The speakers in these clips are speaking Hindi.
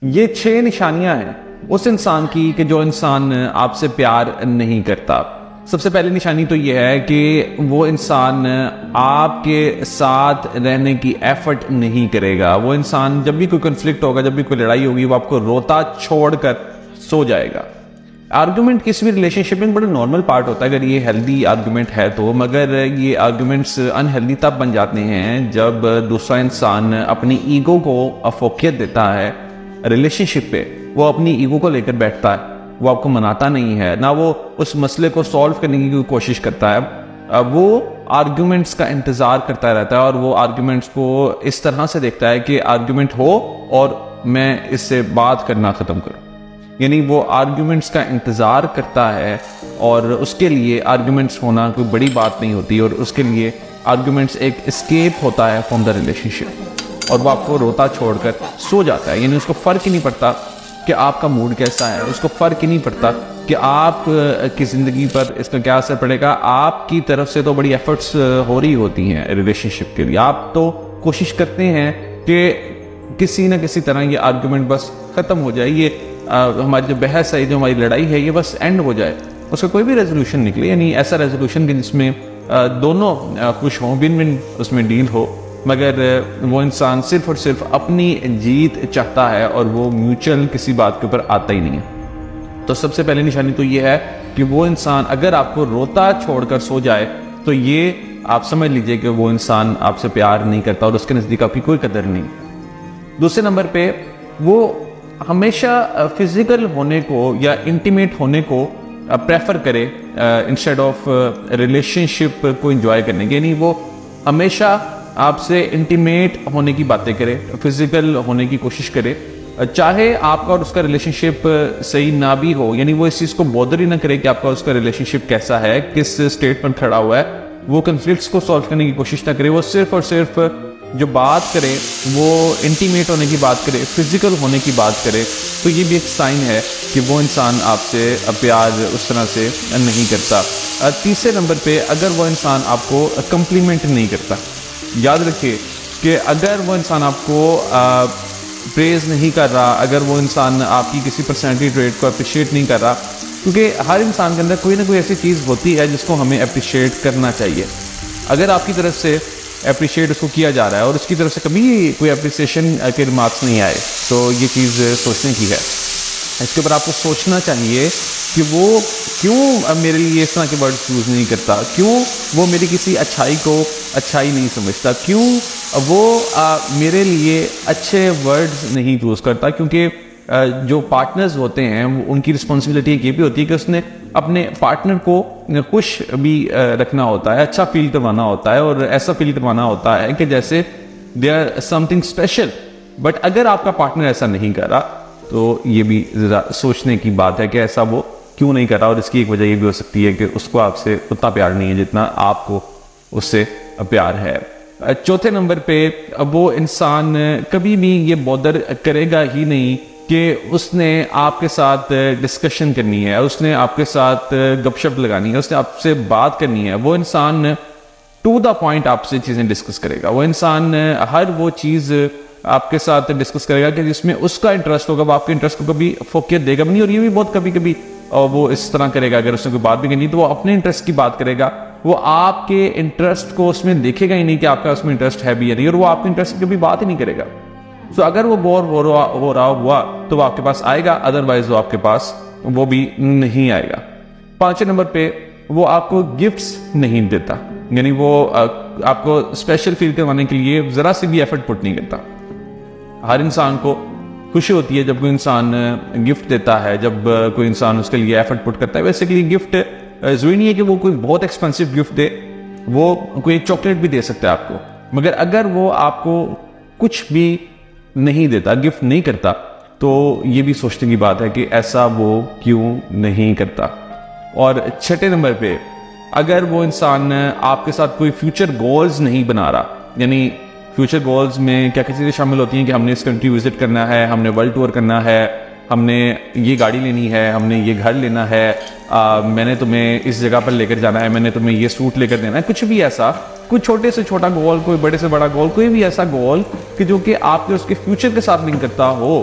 ये 6 निशानियां हैं उस इंसान की कि जो इंसान आपसे प्यार नहीं करता। सबसे पहली निशानी तो ये है कि वो इंसान आपके साथ रहने की एफर्ट नहीं करेगा। वो इंसान जब भी कोई कन्फ्लिक्ट होगा, जब भी कोई लड़ाई होगी, वो आपको रोता छोड़कर सो जाएगा। आर्गुमेंट किसी भी रिलेशनशिप में बड़ा नॉर्मल पार्ट होता है अगर ये हेल्दी आर्गुमेंट है तो, मगर ये आर्गुमेंट्स अनहेल्दी तब बन जाते हैं जब दूसरा इंसान अपनी ईगो को अफोकियत देता है रिलेशनशिप पे। वो अपनी ईगो को लेकर बैठता है, वो आपको मनाता नहीं है, ना वो उस मसले को सॉल्व करने की कोशिश करता है। वो आर्गुमेंट्स का इंतज़ार करता रहता है और वो आर्गुमेंट्स को इस तरह से देखता है कि आर्गुमेंट हो और मैं इससे बात करना ख़त्म करूँ। यानी वो आर्गुमेंट्स का इंतज़ार करता है और उसके लिए आर्गुमेंट्स होना कोई बड़ी बात नहीं होती, और उसके लिए आर्गुमेंट्स एक एस्केप होता है फ्रॉम द रिलेशनशिप, और वो आपको रोता छोड़कर सो जाता है। यानी उसको फ़र्क ही नहीं पड़ता कि आपका मूड कैसा है, उसको फ़र्क ही नहीं पड़ता कि आप की ज़िंदगी पर इसका क्या असर पड़ेगा। आपकी तरफ से तो बड़ी एफर्ट्स हो रही होती हैं रिलेशनशिप के लिए, आप तो कोशिश करते हैं कि किसी न किसी तरह ये आर्गुमेंट बस ख़त्म हो जाए, ये हमारी जो बहस है, जो हमारी लड़ाई है, ये बस एंड हो जाए, उसका कोई भी रेजोल्यूशन निकले। यानी ऐसा रेजोल्यूशन कि जिसमें दोनों खुश हों, विन विन उसमें डील हो, मगर वो इंसान सिर्फ और सिर्फ अपनी जीत चाहता है और वो म्यूचुअल किसी बात के ऊपर आता ही नहीं है। तो सबसे पहली निशानी तो ये है कि वो इंसान अगर आपको रोता छोड़कर सो जाए तो ये आप समझ लीजिए कि वो इंसान आपसे प्यार नहीं करता और उसके नज़दीक आपकी कोई कदर नहीं। दूसरे नंबर पे वो हमेशा फिजिकल होने को या इंटीमेट होने को प्रेफर करे इंस्टेड ऑफ रिलेशनशिप को एंजॉय करने के। यानी वो हमेशा आपसे इंटीमेट होने की बातें करे, फिजिकल होने की कोशिश करे, चाहे आपका और उसका रिलेशनशिप सही ना भी हो। यानी वो इस चीज़ को बॉदर ही ना करे कि आपका उसका रिलेशनशिप कैसा है, किस स्टेट पर खड़ा हुआ है। वो कन्फ्लिक्ट्स को सॉल्व करने की कोशिश ना करे, वो सिर्फ और सिर्फ जो बात करे वो इंटीमेट होने की बात करे, फिजिकल होने की बात करे। तो ये भी एक साइन है कि वो इंसान आपसे प्यार उस तरह से नहीं करता। तीसरे नंबर पे अगर वो इंसान आपको कम्प्लीमेंट नहीं करता, याद रखिए कि अगर वो इंसान आपको प्रेज नहीं कर रहा, अगर वो इंसान आपकी किसी पर्सनैलिटी ट्रेट को अप्रिशिएट नहीं कर रहा, क्योंकि हर इंसान के अंदर कोई ना कोई ऐसी चीज़ होती है जिसको हमें अप्रिशिएट करना चाहिए। अगर आपकी तरफ से अप्रिशिएट उसको किया जा रहा है और उसकी तरफ से कभी कोई अप्रिसिएशन के रिमार्क्स नहीं आए, तो ये चीज़ सोचने की है। इसके ऊपर आपको सोचना चाहिए कि वो क्यों मेरे लिए इस तरह के वर्ड्स यूज़ नहीं करता, क्यों वो मेरी किसी अच्छाई को अच्छाई नहीं समझता, क्यों वो मेरे लिए अच्छे वर्ड्स नहीं यूज़ करता। क्योंकि जो पार्टनर्स होते हैं उनकी रिस्पॉन्सिबिलिटी ये भी होती है कि उसने अपने पार्टनर को खुश भी रखना होता है, अच्छा फील करवाना होता है, और ऐसा फील करवाना होता है कि जैसे they are something special. But अगर आपका पार्टनर ऐसा नहीं कर रहा तो ये भी ज़रा सोचने की बात है कि ऐसा वो क्यों नहीं कर रहा, और इसकी एक वजह ये भी हो सकती है कि उसको आपसे उतना प्यार नहीं है जितना आपको उससे प्यार है। चौथे नंबर पे वो इंसान कभी भी ये बॉदर करेगा ही नहीं कि उसने आपके साथ डिस्कशन करनी है, उसने आपके साथ गपशप लगानी है, उसने आपसे बात करनी है। वो इंसान टू द पॉइंट आपसे चीज़ें डिस्कस करेगा। वो इंसान हर वो चीज़ आपके साथ डिस्कस करेगा कि जिसमें उसका इंटरेस्ट होगा, वो आपके इंटरेस्ट को कभी फोकियत देगा भी नहीं। और ये भी बहुत कभी कभी वो इस तरह करेगा, अगर उसने कोई बात भी करनी तो वो अपने इंटरेस्ट की बात करेगा, वो आपके इंटरेस्ट को उसमें देखेगा ही नहीं कि आपका उसमें इंटरेस्ट है भी या नहीं, और वो आपके इंटरेस्ट की कभी बात ही नहीं करेगा। तो अगर वो बोर हो रहा हुआ तो वो आपके पास आएगा, अदरवाइज वो आपके पास वो भी नहीं आएगा। पांचवें नंबर पे वो आपको गिफ्ट्स नहीं देता, यानी वो आपको स्पेशल फील करवाने के लिए ज़रा सी भी एफर्ट पुट नहीं करता। हर इंसान को खुशी होती है जब कोई इंसान गिफ्ट देता है, जब कोई इंसान उसके लिए एफर्ट पुट करता है। बेसिकली गिफ्ट जरूरी नहीं है कि वो कोई बहुत एक्सपेंसिव गिफ्ट दे, वो कोई चॉकलेट भी दे सकता है आपको, मगर अगर वो आपको कुछ भी नहीं देता, गिफ्ट नहीं करता, तो ये भी सोचने की बात है कि ऐसा वो क्यों नहीं करता। और छठे नंबर पे अगर वो इंसान आपके साथ कोई फ्यूचर गोल्स नहीं बना रहा, यानी फ्यूचर गोल्स में क्या क्या चीज़ें शामिल होती हैं कि हमने इस कंट्री विजिट करना है, हमने वर्ल्ड टूर करना है, हमने ये गाड़ी लेनी है, हमने ये घर लेना है, मैंने तुम्हें इस जगह पर लेकर जाना है, मैंने तुम्हें ये सूट लेकर देना है, कुछ भी ऐसा, कोई छोटे से छोटा गोल, कोई बड़े से बड़ा गोल, कोई भी ऐसा गोल कि जो कि आपके उसके फ्यूचर के साथ लिंक करता हो,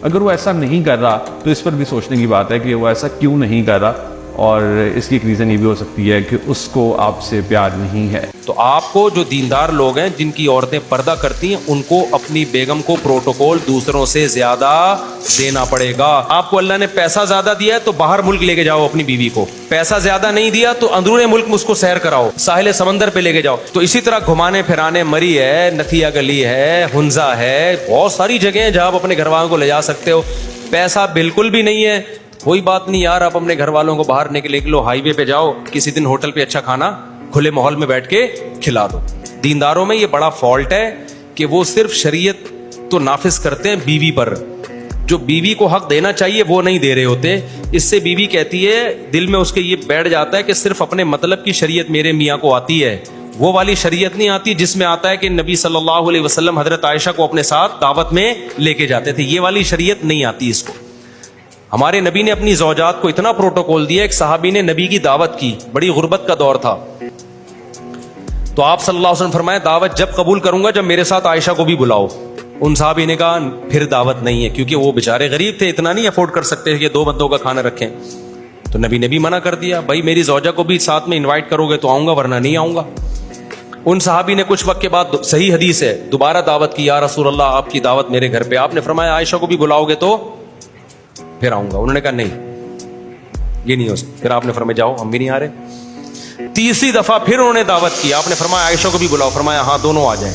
अगर वो ऐसा नहीं कर रहा तो इस पर भी सोचने की बात है कि वो ऐसा क्यों नहीं कर रहा, और इसकी एक रीज़न ये भी हो सकती है कि उसको आपसे प्यार नहीं है। तो आपको जो दीनदार लोग हैं जिनकी औरतें पर्दा करती हैं उनको अपनी बेगम को प्रोटोकॉल दूसरों से ज्यादा देना पड़ेगा। आपको अल्लाह ने पैसा ज्यादा दिया है तो बाहर मुल्क लेके जाओ अपनी बीवी को, पैसा ज्यादा नहीं दिया तो अंदरूनी मुल्क में उसको सैर कराओ, साहिल समंदर पे लेके जाओ। तो इसी तरह घुमाने फिराने मरी है, नथिया गली है, हुंजा है, बहुत सारी जगह हैं जहां आप अपने घर वालों को ले जा सकते हो। पैसा बिल्कुल भी नहीं है, कोई बात नहीं यार, आप अपने घर वालों को बाहर निकले लो, हाईवे पे जाओ, किसी दिन होटल पे अच्छा खाना खुले माहौल में बैठ के खिला दो। दीनदारों में ये बड़ा फॉल्ट है कि वो सिर्फ शरीयत तो नाफिज करते हैं बीवी पर, जो बीवी को हक देना चाहिए वो नहीं दे रहे होते। इससे बीवी कहती है, दिल में उसके ये बैठ जाता है कि सिर्फ अपने मतलब की शरीयत मेरे मियाँ को आती है, वो वाली शरीयत नहीं आती जिसमें आता है कि नबी सल्लल्लाहु अलैहि वसल्लम हजरत आयशा को अपने साथ दावत में लेके जाते थे। ये वाली शरीयत नहीं आती इसको। हमारे नबी ने अपनी ज़ौजात को इतना प्रोटोकॉल दिया, एक सहाबी ने नबी की दावत की, बड़ी गुर्बत का दौर था, तो आप सल्लल्लाहु अलैहि वसल्लम फरमाए दावत जब कबूल करूंगा जब मेरे साथ आयशा को भी बुलाओ। उन सहाबी ने कहा फिर दावत नहीं है, क्योंकि वो बेचारे गरीब थे, इतना नहीं अफोर्ड कर सकते कि 2 बंदों का खाना रखें। तो नबी ने भी मना कर दिया, भाई मेरी ज़ौजा को भी साथ में इन्वाइट करोगे तो आऊंगा वरना नहीं आऊंगा। उन सहाबी ने कुछ वक्त के बाद, सही हदीस है, दोबारा दावत की, या रसूल अल्लाह आपकी दावत मेरे घर पे। आपने फरमाया आयशा को भी बुलाओगे तो फिर आऊंगा। उन्होंने कहा नहीं ये नहीं हो सकता। फिर आपने फरमाया जाओ हम भी नहीं आ रहे। तीसरी दफा फिर उन्होंने दावत की, आपने फरमाया आयशा को भी बुलाओ, फरमाया हाँ दोनों आ जाएं।